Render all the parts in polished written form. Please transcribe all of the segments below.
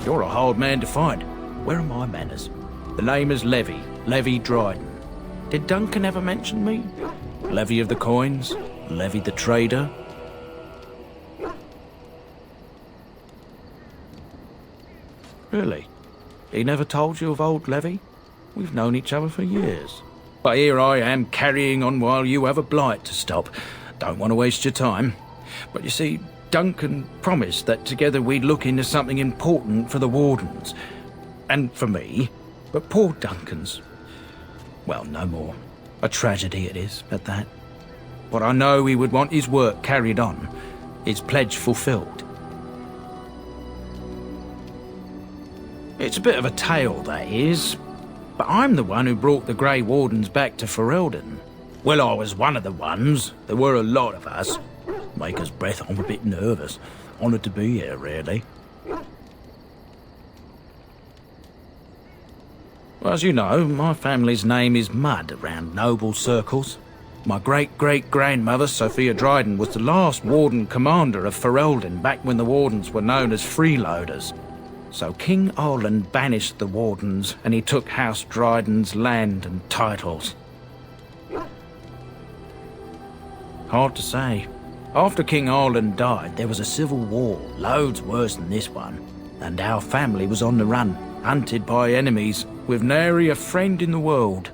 You're a hard man to find. Where are my manners? The name is Levy. Levy Dryden. Did Duncan ever mention me? Levy of the coins? Levy the trader? Really? He never told you of old Levy? We've known each other for years. But here I am carrying on while you have a blight to stop. Don't want to waste your time. But you see, Duncan promised that together we'd look into something important for the Wardens. And for me. But poor Duncan's... well, no more. A tragedy it is, at that. But I know he would want his work carried on. His pledge fulfilled. It's a bit of a tale, that is. But I'm the one who brought the Grey Wardens back to Ferelden. Well, I was one of the ones. There were a lot of us. Maker's breath, I'm a bit nervous. Honoured to be here, really. Well, as you know, my family's name is mud around noble circles. My great-great-grandmother, Sophia Dryden, was the last Warden commander of Ferelden back when the Wardens were known as freeloaders. So King Arland banished the Wardens, and he took House Dryden's land and titles. Hard to say. After King Arland died, there was a civil war, loads worse than this one. And our family was on the run, hunted by enemies, with nary a friend in the world.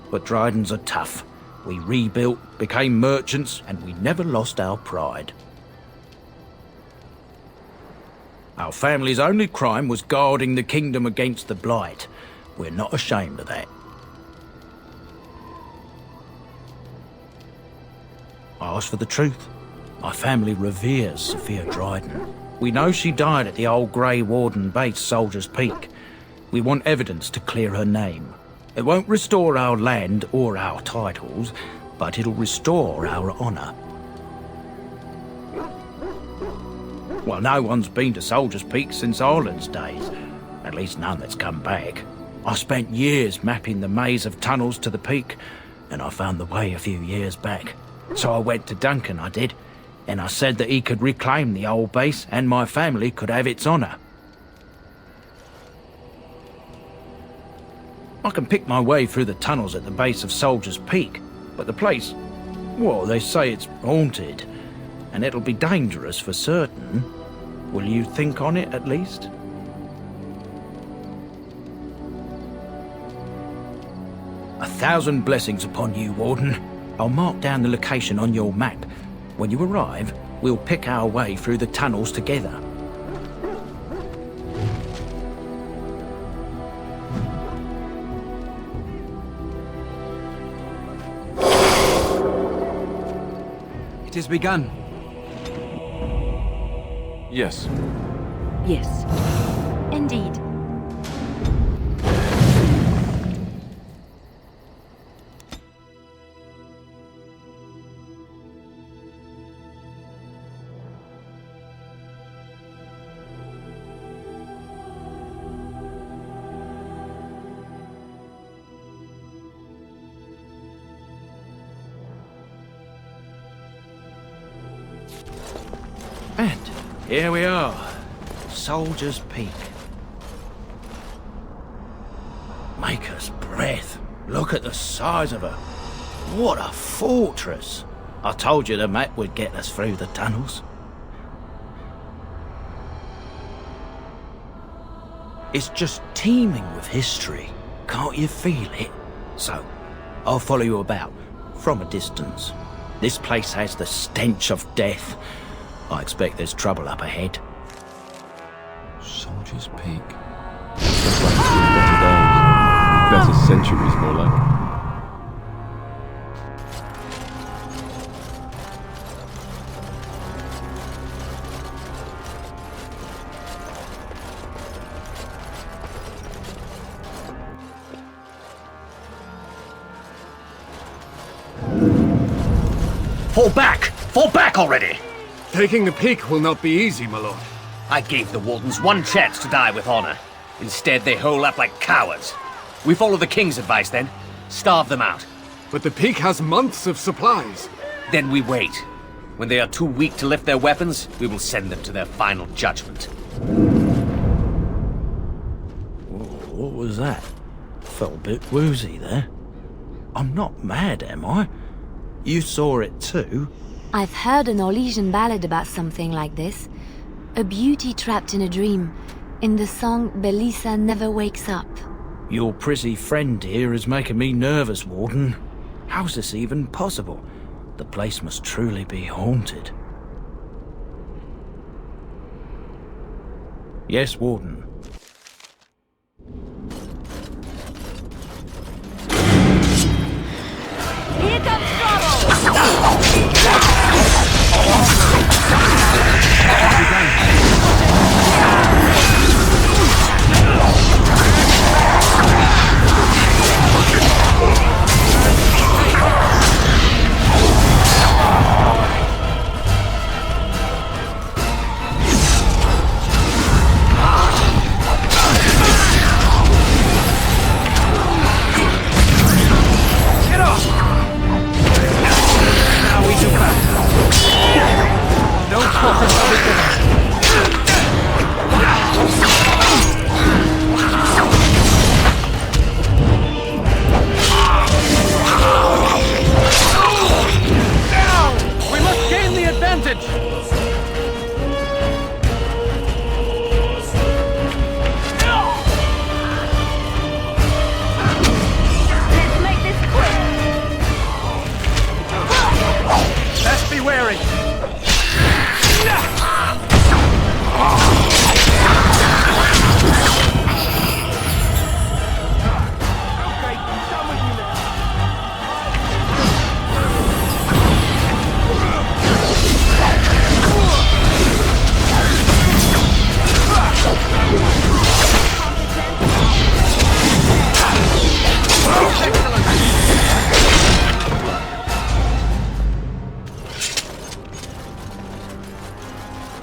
But Drydens are tough. We rebuilt, became merchants, and we never lost our pride. Our family's only crime was guarding the kingdom against the blight. We're not ashamed of that. I ask for the truth. My family reveres Sophia Dryden. We know she died at the old Grey Warden base, Soldier's Peak. We want evidence to clear her name. It won't restore our land or our titles, but it'll restore our honour. Well, no one's been to Soldier's Peak since Arland's days. At least none that's come back. I spent years mapping the maze of tunnels to the peak, and I found the way a few years back. So I went to Duncan, I did, and I said that he could reclaim the old base and my family could have its honour. I can pick my way through the tunnels at the base of Soldier's Peak, but the place, well, they say it's haunted, and it'll be dangerous for certain. Will you think on it, at least? A thousand blessings upon you, Warden. I'll mark down the location on your map. When you arrive, we'll pick our way through the tunnels together. It has begun. Yes. Yes. Indeed. And here we are, Soldier's Peak. Maker's breath. Look at the size of her. What a fortress. I told you the map would get us through the tunnels. It's just teeming with history. Can't you feel it? So, I'll follow you about, from a distance. This place has the stench of death. I expect there's trouble up ahead. Soldier's Peak. That's like better days. Better centuries, more like. Fall back! Fall back already! Taking the peak will not be easy, my lord. I gave the Wardens one chance to die with honor. Instead, they hole up like cowards. We follow the King's advice then. Starve them out. But the peak has months of supplies. Then we wait. When they are too weak to lift their weapons, we will send them to their final judgment. What was that? Felt a bit woozy there. I'm not mad, am I? You saw it too? I've heard a Norwegian ballad about something like this. A beauty trapped in a dream. In the song, Belisa never wakes up. Your prissy friend here is making me nervous, Warden. How's this even possible? The place must truly be haunted. Yes, Warden. Here comes trouble!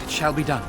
Shall be done.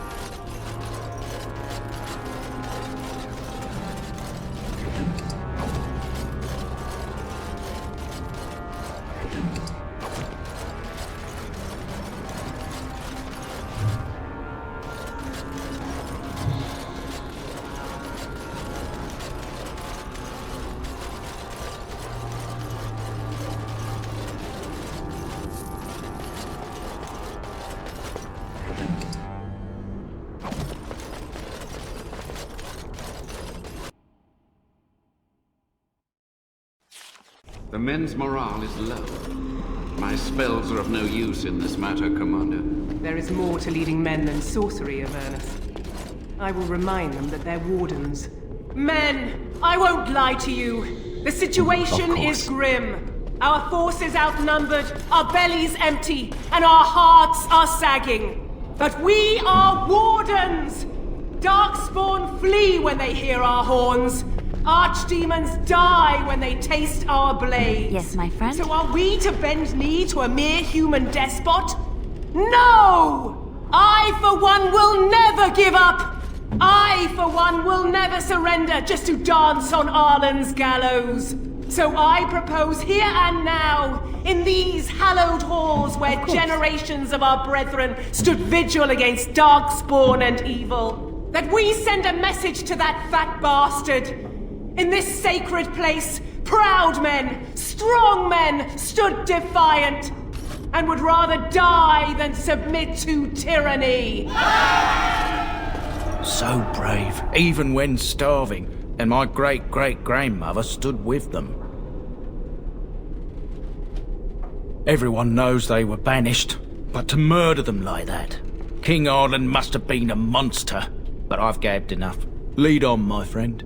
The men's morale is low. My spells are of no use in this matter, Commander. There is more to leading men than sorcery, Avernus. I will remind them that they're wardens. Men, I won't lie to you. The situation is grim. Our forces outnumbered, our bellies empty, and our hearts are sagging. But we are wardens! Darkspawn flee when they hear our horns. Archdemons die when they taste our blades. Yes, my friend? So are we to bend knee to a mere human despot? No! I, for one, will never give up! I, for one, will never surrender just to dance on Arlen's gallows. So I propose here and now, in these hallowed halls where generations of our brethren stood vigil against darkspawn and evil, that we send a message to that fat bastard. In this sacred place, proud men, strong men stood defiant, and would rather die than submit to tyranny. So brave, even when starving, and my great-great-grandmother stood with them. Everyone knows they were banished, but to murder them like that. King Arlen must have been a monster, but I've gabbed enough. Lead on, my friend.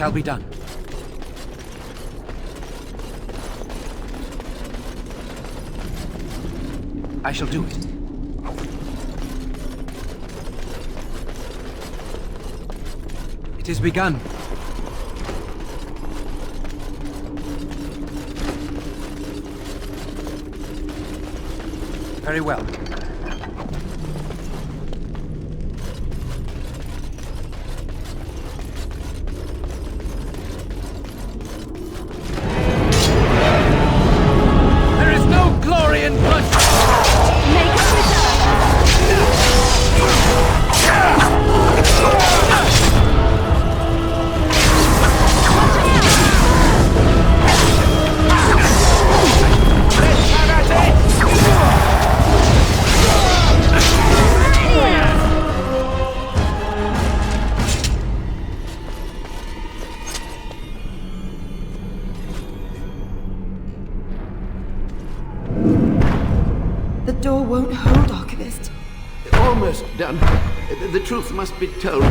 shall be done. I shall do it. It is begun. Very well. There is no glory in bloodshed! Make us return! The door won't hold, Archivist. Almost done. The truth must be told.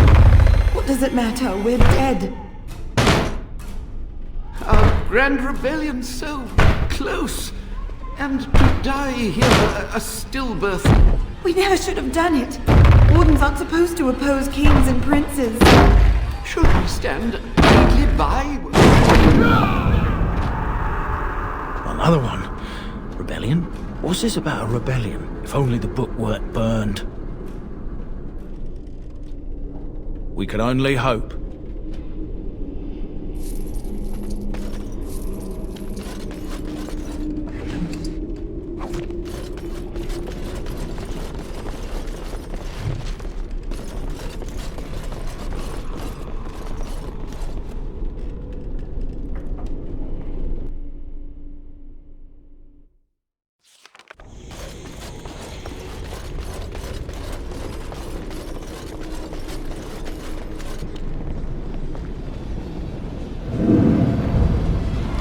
What does it matter? We're dead. Our grand rebellion so close. And to die here, a stillbirth. We never should have done it. Wardens aren't supposed to oppose kings and princes. Should we stand idly by? Another one. Rebellion? What's this about a rebellion? If only the book weren't burned. We can only hope.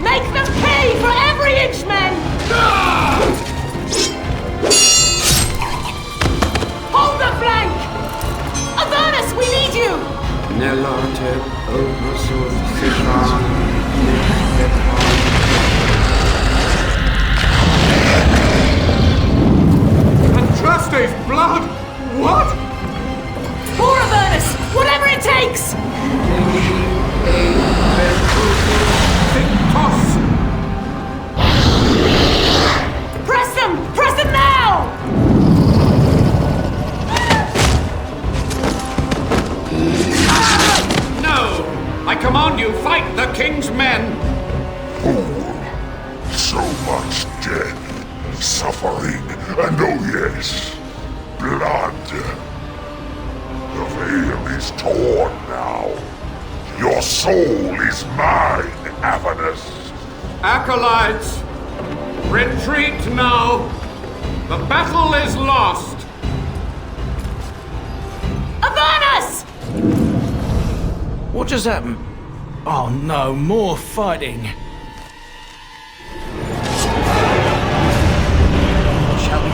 Make them pay for every inch, men! Hold the flank! Avernus, we need you! Nelarte, Obrosur, Andraste's blood? What? For Avernus, whatever it takes! Press them! Press them now! No! I command you, fight the king's men! So much death, suffering, and oh yes, blood. The veil is torn now. Your soul is mine, Avernus. Acolytes, retreat now! The battle is lost! Avernus! What just happened? Oh no, more fighting. Shall we?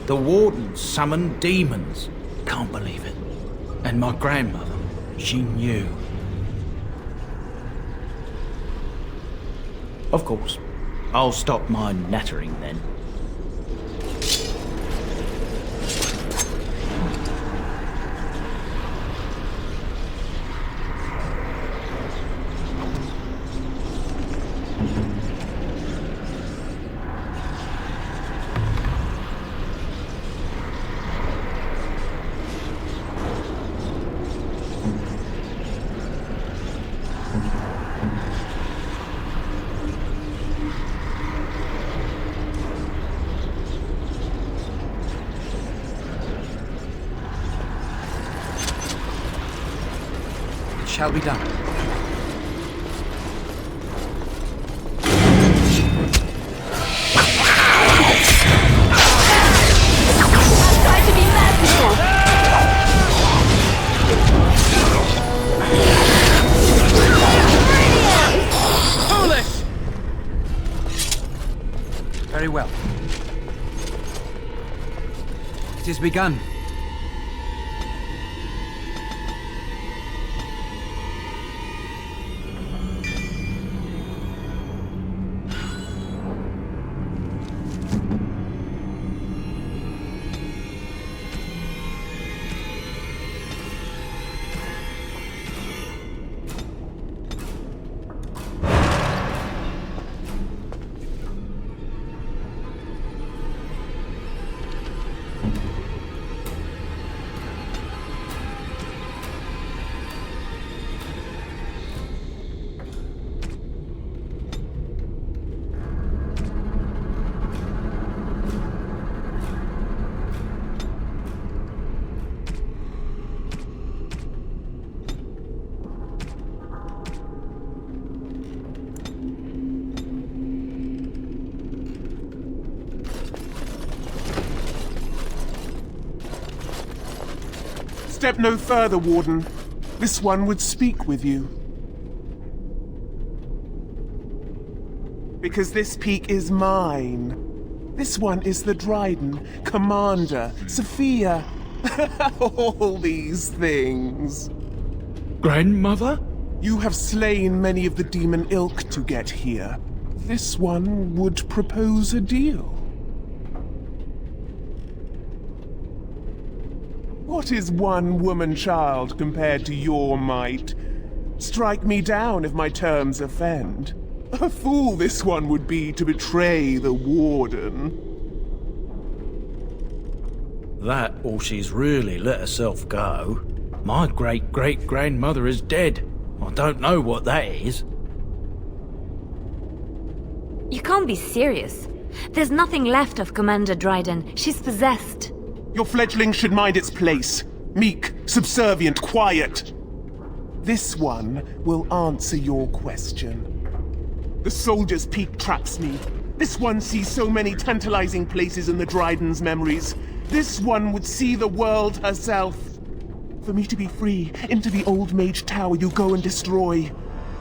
The wardens summoned demons. Can't believe it. And my grandmother, she knew. Of course. I'll stop my nattering then. shall be done. Try to be merciful. Foolish! Very well. It is begun. Step no further, Warden. This one would speak with you. Because this peak is mine. This one is the Dryden, Commander, Sophia. All these things. Grandmother? You have slain many of the demon ilk to get here. This one would propose a deal. What is one woman-child compared to your might? Strike me down if my terms offend. A fool this one would be to betray the Warden. That, or she's really let herself go. My great-great-grandmother is dead. I don't know what that is. You can't be serious. There's nothing left of Commander Dryden. She's possessed. Your fledgling should mind its place. Meek, subservient, quiet. This one will answer your question. The Soldier's Peak traps me. This one sees so many tantalizing places in the Dryden's memories. This one would see the world herself. For me to be free, into the Old Mage Tower you go and destroy.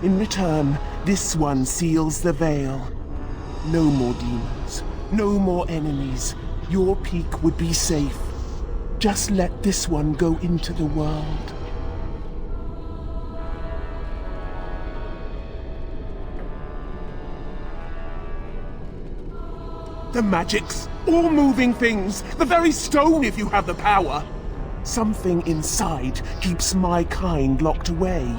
In return, this one seals the veil. No more demons. No more enemies. Your peak would be safe. Just let this one go into the world. The magics, all moving things, the very stone if you have the power. Something inside keeps my kind locked away.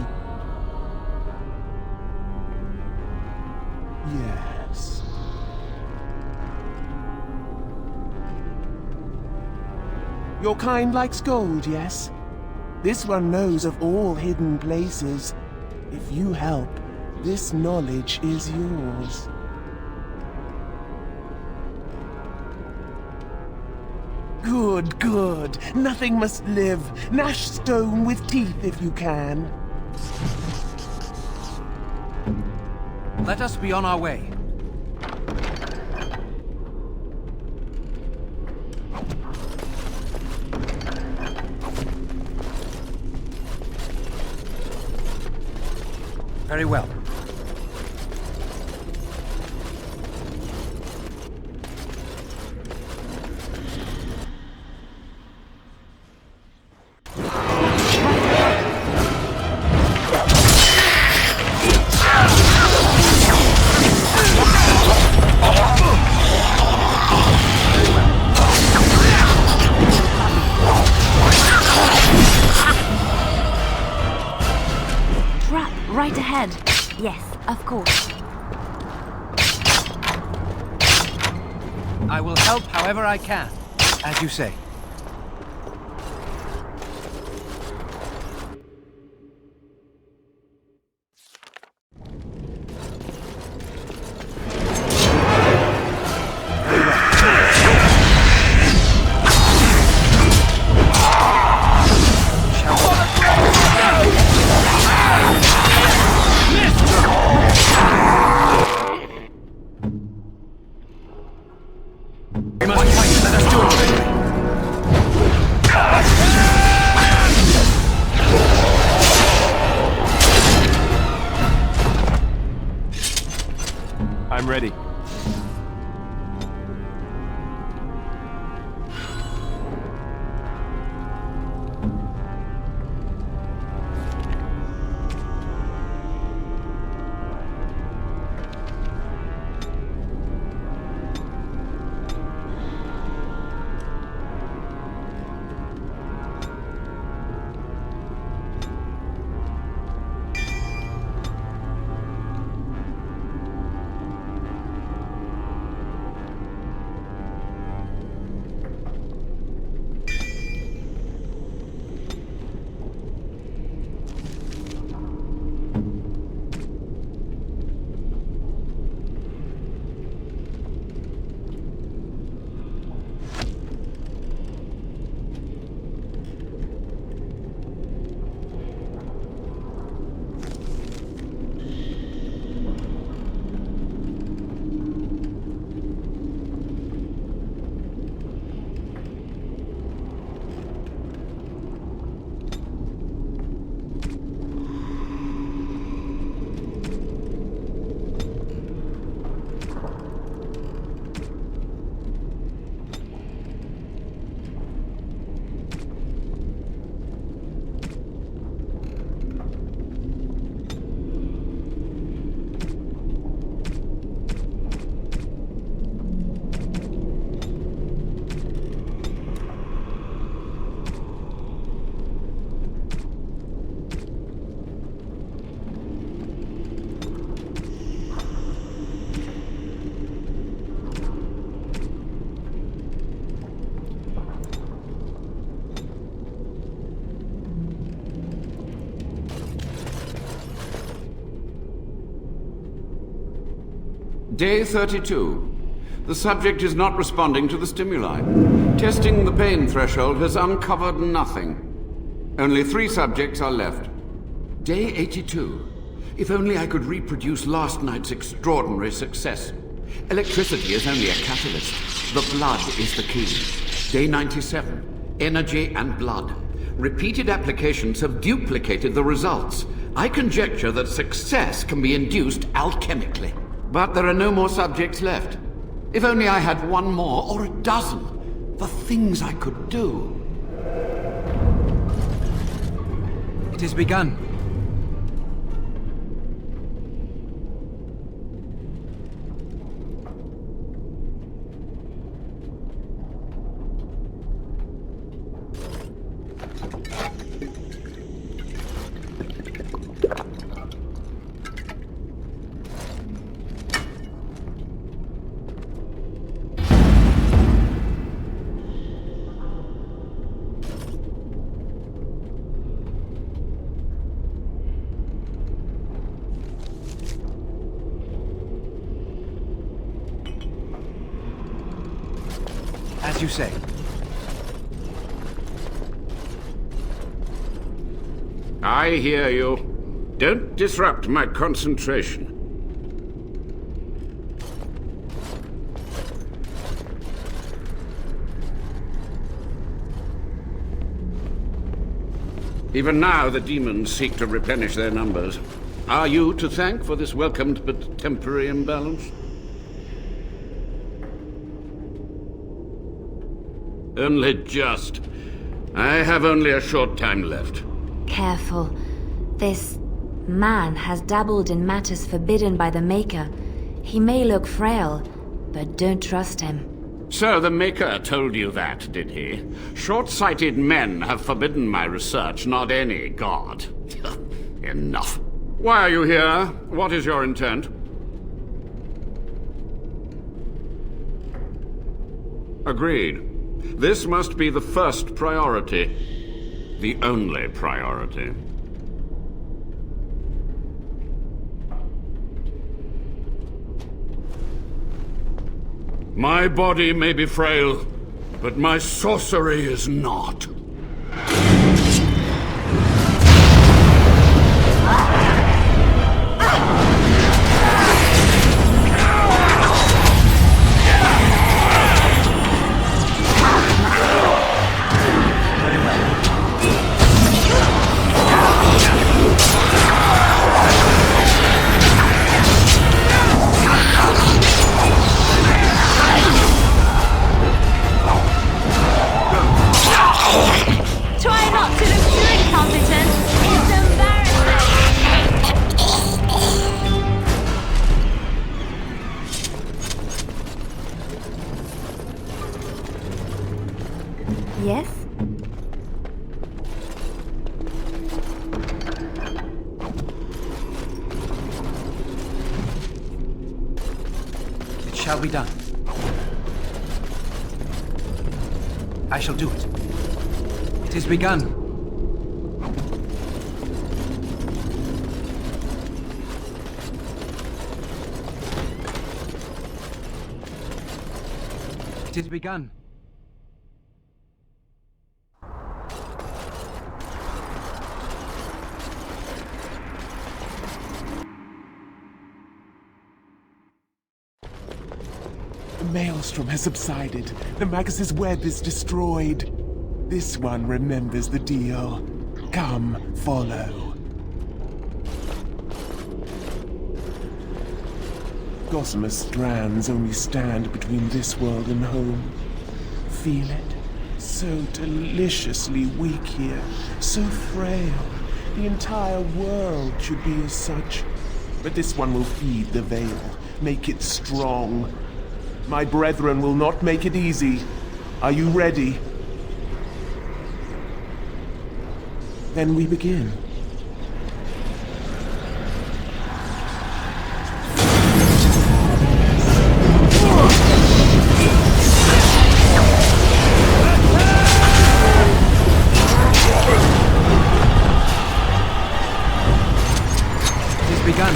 Yes. Your kind likes gold, yes? This one knows of all hidden places. If you help, this knowledge is yours. Good, good. Nothing must live. Gnash stone with teeth if you can. Let us be on our way. Very well. Right ahead. Yes, of course. I will help however I can, as you say. I'm ready. Day 32. The subject is not responding to the stimuli. Testing the pain threshold has uncovered nothing. Only 3 subjects are left. Day 82. If only I could reproduce last night's extraordinary success. Electricity is only a catalyst. The blood is the key. Day 97. Energy and blood. Repeated applications have duplicated the results. I conjecture that success can be induced alchemically. But there are no more subjects left. If only I had 1 more, or a dozen. The things I could do. It has begun. As you say. I hear you. Don't disrupt my concentration. Even now, the demons seek to replenish their numbers. Are you to thank for this welcomed but temporary imbalance? Only just. I have only a short time left. Careful. This man has dabbled in matters forbidden by the Maker. He may look frail, but don't trust him. So the Maker told you that, did he? Short-sighted men have forbidden my research, not any god. Enough. Why are you here? What is your intent? Agreed. This must be the first priority. The only priority. My body may be frail, but my sorcery is not. Yes? It shall be done. I shall do it. It is begun. It is begun. The maelstrom has subsided. The Magus' web is destroyed. This one remembers the deal. Come, follow. Gossamer strands only stand between this world and home. Feel it? So deliciously weak here, so frail. The entire world should be as such. But this one will feed the veil, make it strong. My brethren will not make it easy. Are you ready? Then we begin. It is begun.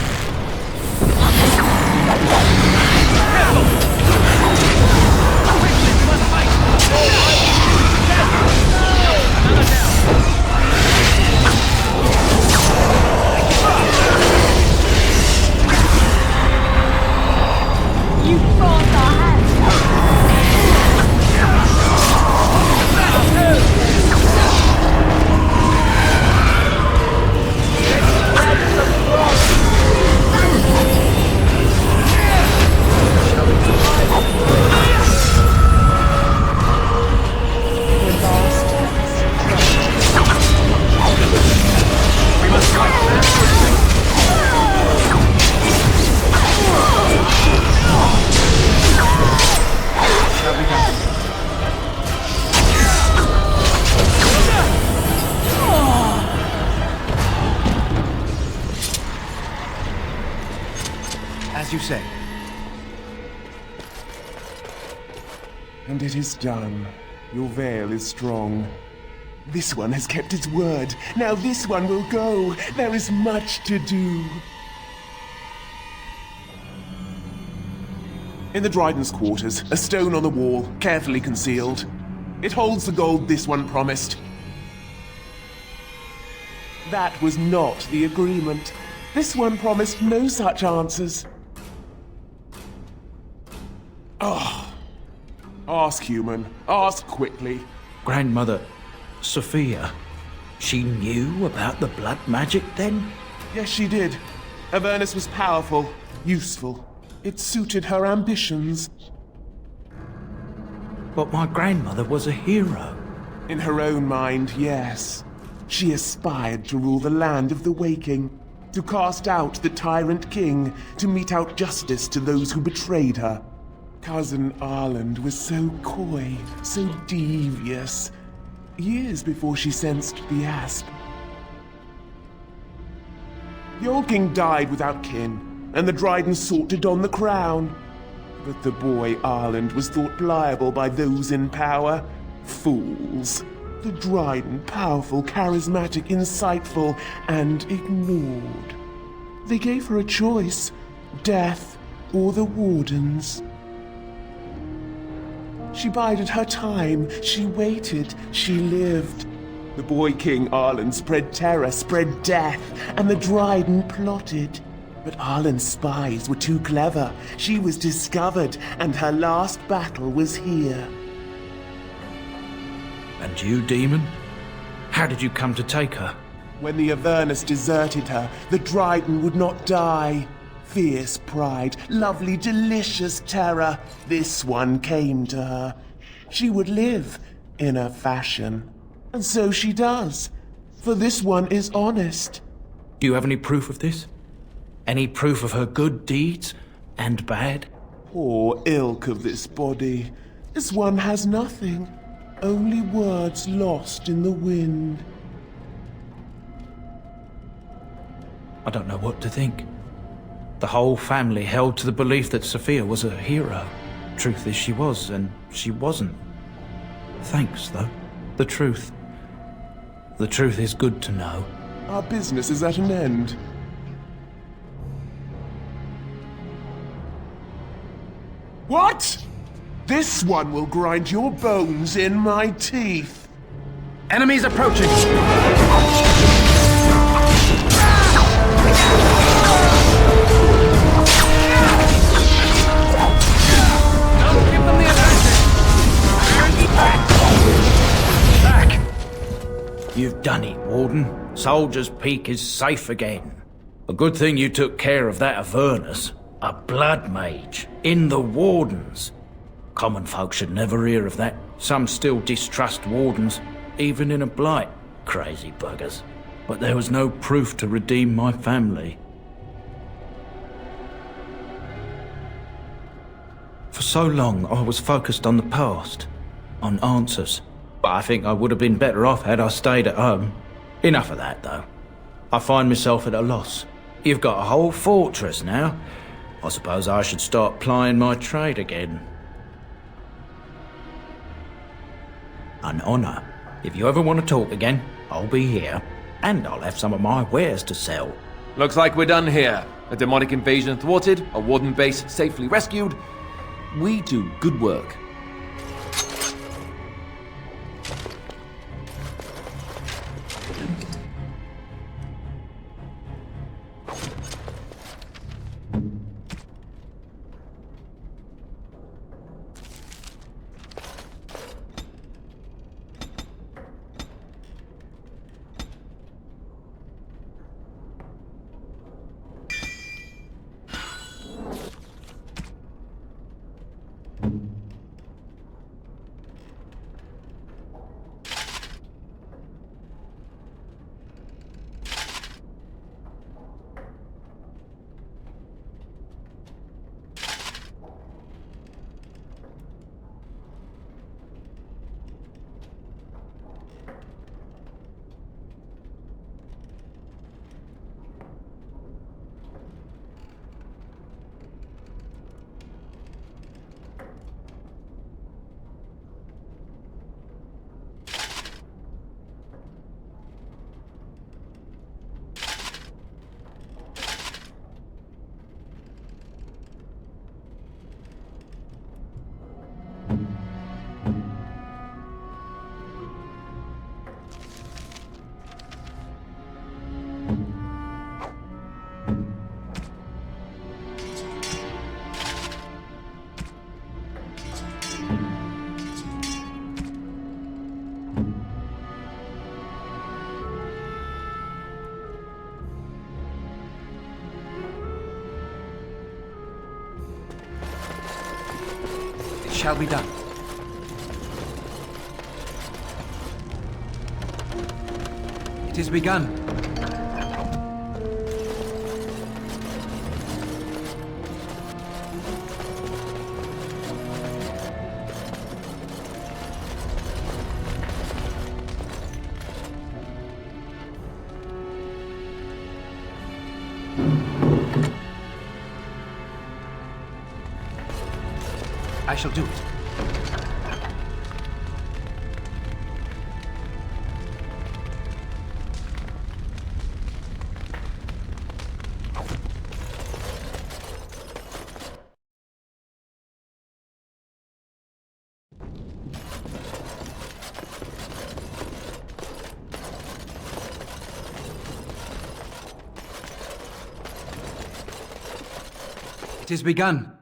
As you say. And it is done. Your veil is strong. This one has kept its word. Now this one will go. There is much to do. In the Dryden's quarters, a stone on the wall, carefully concealed. It holds the gold this one promised. That was not the agreement. This one promised no such answers. Oh. Ask, human. Ask quickly. Grandmother, Sophia, she knew about the blood magic then? Yes, she did. Avernus was powerful, useful. It suited her ambitions. But my grandmother was a hero. In her own mind, yes. She aspired to rule the land of the waking, to cast out the tyrant king, to mete out justice to those who betrayed her. Cousin Arland was so coy, so devious, years before she sensed the asp. The old king died without kin, and the Dryden sought to don the crown. But the boy Arland was thought pliable by those in power. Fools. The Dryden powerful, charismatic, insightful, and ignored. They gave her a choice, death or the Wardens. She bided her time, she waited, she lived. The boy King Arland spread terror, spread death, and the Dryden plotted. But Arland's spies were too clever. She was discovered, and her last battle was here. And you, demon? How did you come to take her? When the Avernus deserted her, the Dryden would not die. Fierce pride, lovely, delicious terror. This one came to her. She would live, in a fashion. And so she does. For this one is honest. Do you have any proof of this? Any proof of her good deeds and bad? Poor ilk of this body. This one has nothing. Only words lost in the wind. I don't know what to think. The whole family held to the belief that Sophia was a hero. Truth is she was, and she wasn't. Thanks, though. The truth is good to know. Our business is at an end. What? This one will grind your bones in my teeth. Enemies approaching! Don't give them the advantage! Back! You've done it, Warden. Soldier's Peak is safe again. A good thing you took care of that Avernus. A blood mage. In the Wardens. Common folk should never hear of that. Some still distrust Wardens, even in a blight. Crazy buggers. But there was no proof to redeem my family. For so long, I was focused on the past. On answers. But I think I would have been better off had I stayed at home. Enough of that, though. I find myself at a loss. You've got a whole fortress now. I suppose I should start plying my trade again. An honor. If you ever want to talk again, I'll be here. And I'll have some of my wares to sell. Looks like we're done here. A demonic invasion thwarted, a warden base safely rescued. We do good work. Shall be done. It is begun. I shall do it. It is begun.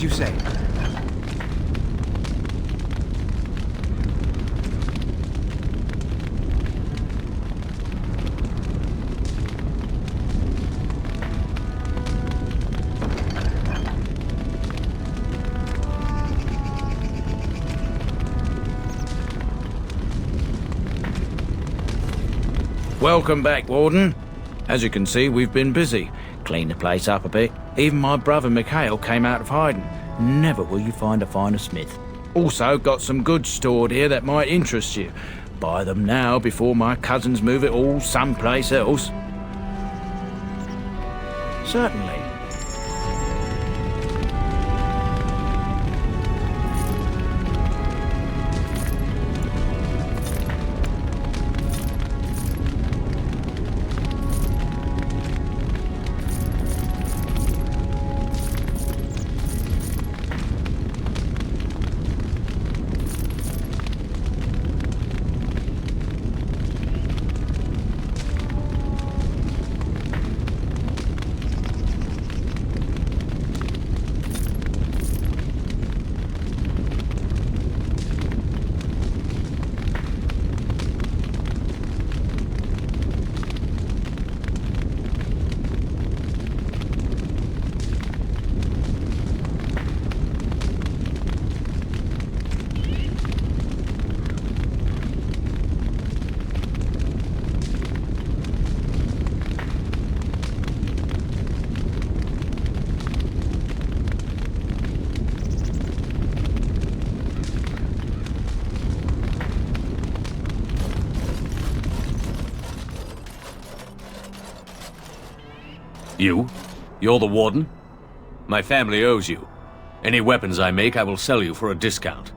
you say. Welcome back, Warden. As you can see, we've been busy. Cleaned the place up a bit. Even my brother Mikhail came out of hiding. Never will you find a finer smith. Also, got some goods stored here that might interest you. Buy them now before my cousins move it all someplace else. Certainly. You? You're the Warden? My family owes you. Any weapons I make, I will sell you for a discount.